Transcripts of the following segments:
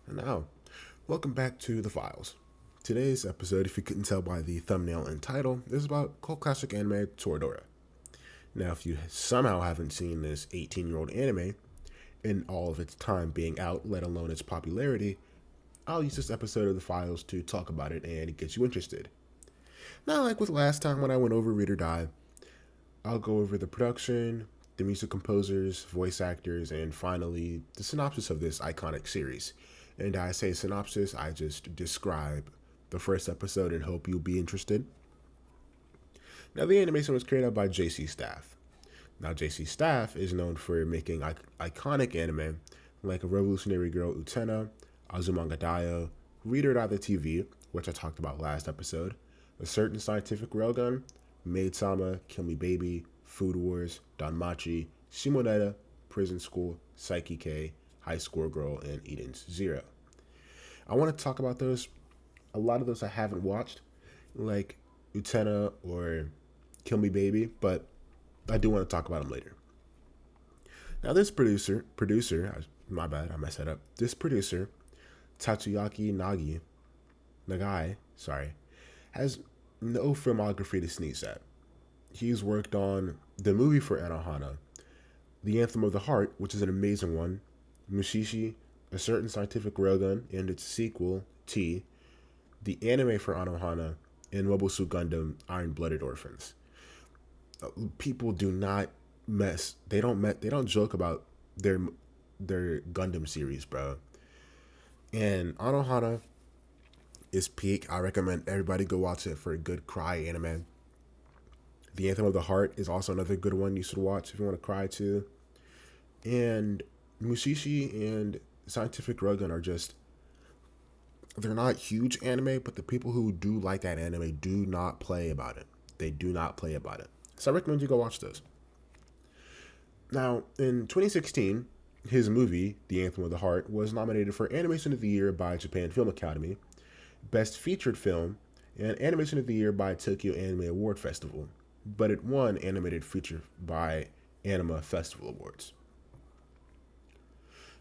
And now, welcome back to The Files. Today's episode, if you couldn't tell by the thumbnail and title, is about cult classic anime Toradora. Now, if you somehow haven't seen this 18-year-old anime in all of its time being out, let alone its popularity, I'll use this episode of The Files to talk about it and get you interested. Now, like with last time when I went over Read or Die, I'll go over the production, the music composers, voice actors, and finally, the synopsis of this iconic series. And I say synopsis, I just describe the first episode and hope you'll be interested. Now, the animation was created by JC Staff. Now, JC Staff is known for making iconic anime like A Revolutionary Girl Utena, Azumanga Daioh, Reader Die the TV, which I talked about last episode, A Certain Scientific Railgun, Maid Sama, Kill Me Baby, Food Wars, Danmachi, Shimoneta, Prison School, Psyche K, High Score Girl, and Eden's Zero. I want to talk about those. A lot of those I haven't watched, like Utena or Kill Me Baby, but I do want to talk about them later. Now, this my bad, I messed that up. This producer, Tatsuyaki Nagai, has no filmography to sneeze at. He's worked on the movie for Anohana, The Anthem of the Heart, which is an amazing one, Mushishi, A Certain Scientific Railgun, and its sequel, T, the anime for Anohana, and Mobile Suit Gundam Iron Blooded Orphans. People do not they don't joke about their Gundam series, bro. And Anohana is peak. I recommend everybody go watch it for a good cry anime. The Anthem of the Heart is also another good one you should watch if you want to cry too. And Mushishi and Scientific Railgun are just, they're not huge anime, but the people who do like that anime do not play about it. They do not play about it. So I recommend you go watch those. Now, in 2016, his movie, The Anthem of the Heart, was nominated for Animation of the Year by Japan Film Academy, Best Featured Film, and Animation of the Year by Tokyo Anime Award Festival, but it won Animated Feature by Anima Festival Awards.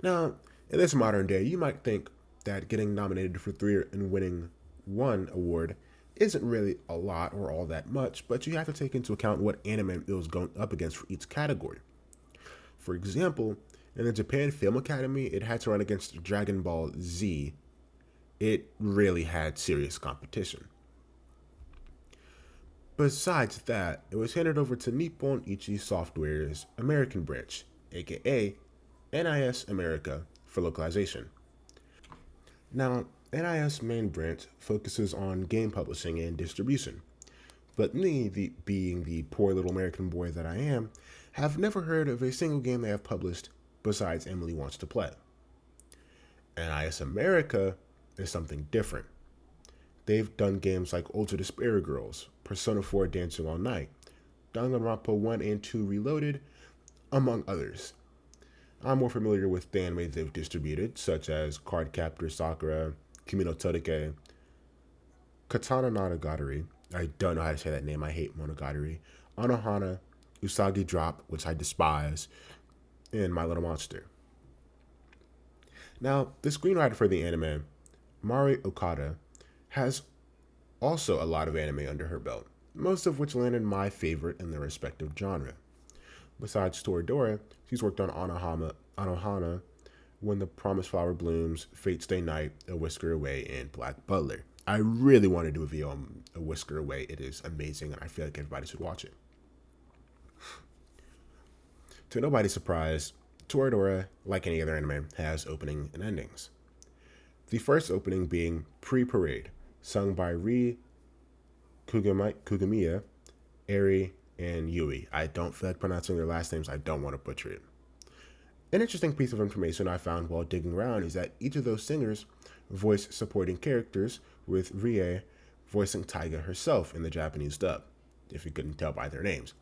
Now, in this modern day, you might think that getting nominated for 3 and winning 1 award isn't really a lot or all that much, but you have to take into account what anime it was going up against for each category. For example, in the Japan Film Academy, it had to run against Dragon Ball Z. It really had serious competition. Besides that, it was handed over to Nippon Ichi Software's American branch, aka NIS America, for localization. Now, NIS main branch focuses on game publishing and distribution, but me, being the poor little American boy that I am, have never heard of a single game they have published besides Emily Wants to Play. NIS America is something different. They've done games like Ultra Despair Girls, Persona 4 Dancing All Night, Danganronpa 1 and 2 Reloaded, among others. I'm more familiar with the anime they've distributed, such as Cardcaptor Sakura, Kimi no Todeke, Katana Monogatari, I don't know how to say that name, I hate Monogatari, Anohana, Usagi Drop, which I despise, and My Little Monster. Now, the screenwriter for the anime, Mari Okada, has also a lot of anime under her belt, most of which landed my favorite in their respective genre. Besides Toradora, she's worked on Anohana, When the Promised Flower Blooms, Fate Stay Night, A Whisker Away, and Black Butler. I really want to do a video on A Whisker Away. It is amazing, and I feel like everybody should watch it. To nobody's surprise, Toradora, like any other anime, has opening and endings. The first opening being Pre-Parade, sung by Ri Kugamiya, Eri, and Yui. I don't feel like pronouncing their last names. I don't want to butcher it. An interesting piece of information I found while digging around is that each of those singers voice supporting characters, with Rie voicing Taiga herself in the Japanese dub, if you couldn't tell by their names.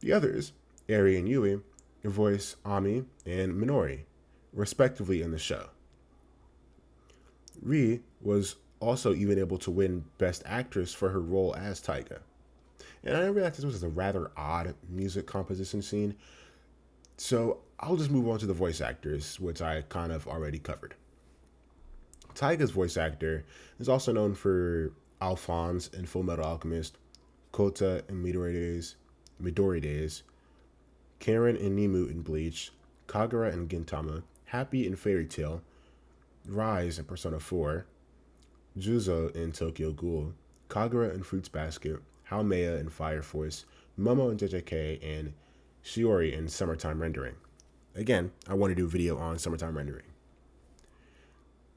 The others, Eri and Yui, voice Ami and Minori, respectively in the show. Rie was also even able to win Best Actress for her role as Taiga. And I realized this was a rather odd music composition scene, so I'll just move on to the voice actors, which I kind of already covered. Taiga's voice actor is also known for Alphonse in Full Metal Alchemist, Kota in Midori Days, Karen and Nemu in Bleach, Kagura in Gintama, Happy in Fairy Tail, Rise in Persona 4, Juzo in Tokyo Ghoul, Kagura in Fruits Basket, Haumea in Fire Force, Momo in JJK, and Shiori in Summertime Rendering. Again, I want to do a video on Summertime Rendering.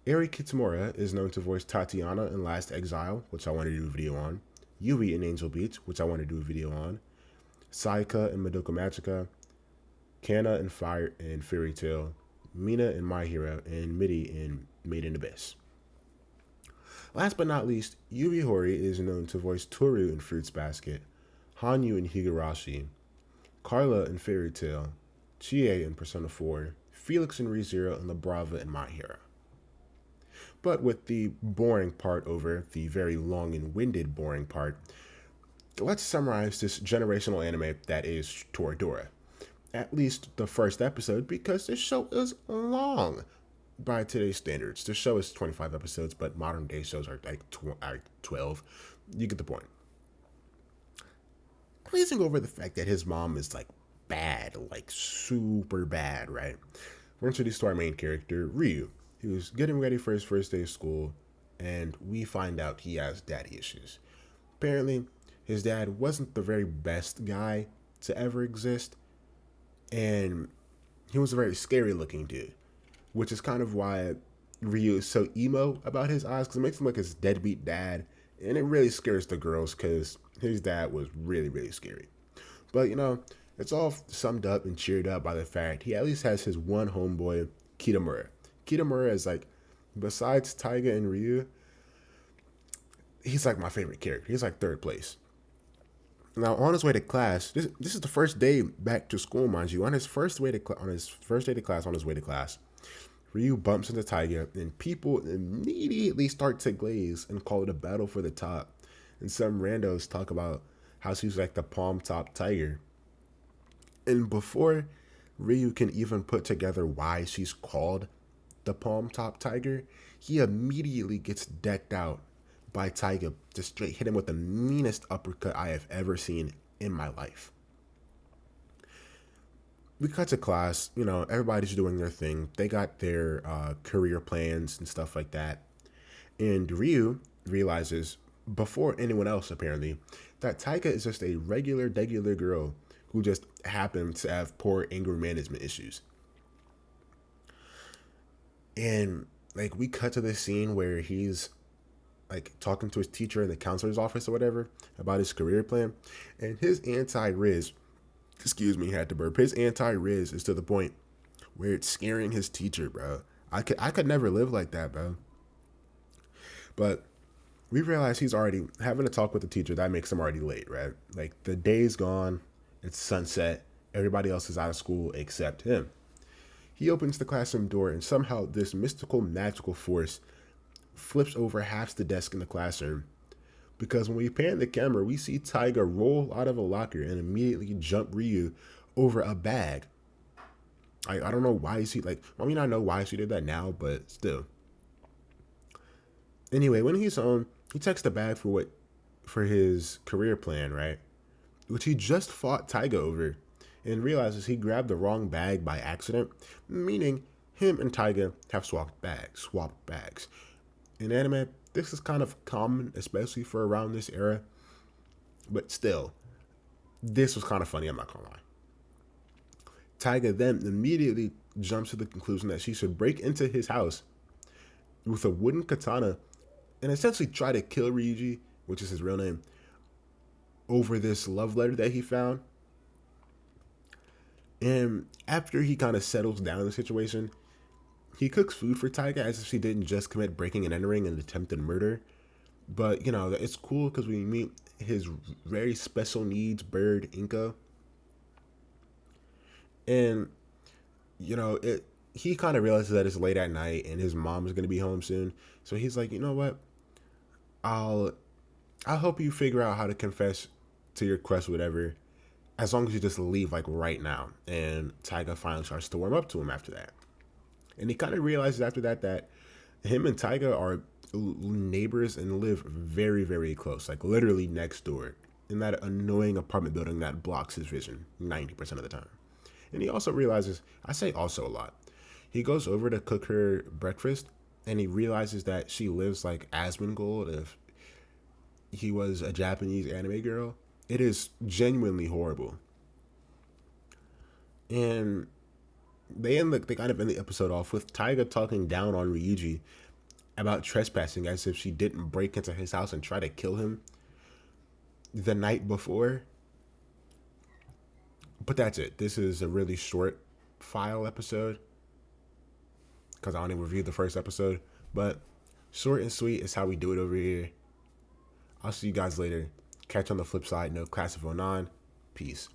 Eri Kitamura is known to voice Tatiana in Last Exile, which I want to do a video on, Yui in Angel Beats, which I want to do a video on, Saika in Madoka Magica, Kana in Fairy Tail, Mina in My Hero, and Midi in Made in Abyss. Last but not least, Yui Horii is known to voice Toru in Fruits Basket, Hanyu in Higurashi, Carla in Fairy Tail, Chie in Persona 4, Felix in ReZero, and Labrava in My Hero. But with the boring part over, the very long and winded boring part, let's summarize this generational anime that is Toradora. At least the first episode, because this show is long by today's standards. The show is 25 episodes, but modern day shows are like 12. You get the point. Glazing over the fact that his mom is like bad, like super bad, right? We're introduced to our main character, Ryu. He was getting ready for his first day of school, and we find out he has daddy issues. Apparently, his dad wasn't the very best guy to ever exist, and he was a very scary looking dude, which is kind of why Ryu is so emo about his eyes, because it makes him look like his deadbeat dad, and it really scares the girls because his dad was really, really scary. But, you know, it's all summed up and cheered up by the fact he at least has his one homeboy, Kitamura. Kitamura is like, besides Taiga and Ryu, he's like my favorite character. He's like third place. Now on his way to class, this is the first day back to school, mind you. On his first day to class, Ryu bumps into Taiga, and people immediately start to glaze and call it a battle for the top. And some randos talk about how she's like the palm top tiger. And before Ryu can even put together why she's called the palm top tiger, he immediately gets decked out by Taiga to straight hit him with the meanest uppercut I have ever seen in my life. We cut to class, you know, everybody's doing their thing. They got their career plans and stuff like that. And Ryu realizes, before anyone else apparently, that Taiga is just a regular girl who just happens to have poor anger management issues. And like we cut to this scene where he's like talking to his teacher in the counselor's office or whatever about his career plan, and his anti-Riz, had to burp. His anti-Riz is to the point where it's scaring his teacher, bro. I could never live like that, bro. But we realize he's already having a talk with the teacher. That makes him already late, right? Like the day's gone, it's sunset, everybody else is out of school except him. He opens the classroom door, and somehow this mystical, magical force flips over half the desk in the classroom. Because when we pan the camera, we see Taiga roll out of a locker and immediately jump Ryu over a bag. I don't know why I mean, I know why she did that now, but still. Anyway, when he's home, he checks the bag for his career plan, right? Which he just fought Taiga over, and realizes he grabbed the wrong bag by accident, meaning him and Taiga have swapped bags. In anime, this is kind of common, especially for around this era, but still, this was kind of funny, I'm not gonna lie. Taiga then immediately jumps to the conclusion that she should break into his house with a wooden katana and essentially try to kill Ryuji, which is his real name, over this love letter that he found. And after he kind of settles down in the situation, he cooks food for Taiga as if she didn't just commit breaking and entering and attempted murder. But, you know, it's cool because we meet his very special needs bird, Inko. And, you know, he kind of realizes that it's late at night and his mom is going to be home soon. So he's like, you know what? I'll help you figure out how to confess to your crush, whatever, as long as you just leave like right now. And Taiga finally starts to warm up to him after that. And he kind of realizes after that Him and Taiga are neighbors and live very, very close, like literally next door, in that annoying apartment building that blocks his vision 90% of the time. And he also realizes, I say also a lot, he goes over to cook her breakfast and he realizes that she lives like Asmongold if he was a Japanese anime girl. It is genuinely horrible. And they kind of end the episode off with Taiga talking down on Ryuji about trespassing as if she didn't break into his house and try to kill him the night before. But that's it. This is a really short file episode because I only reviewed the first episode. But short and sweet is how we do it over here. I'll see you guys later. Catch you on the flip side. No Class of '09. Peace.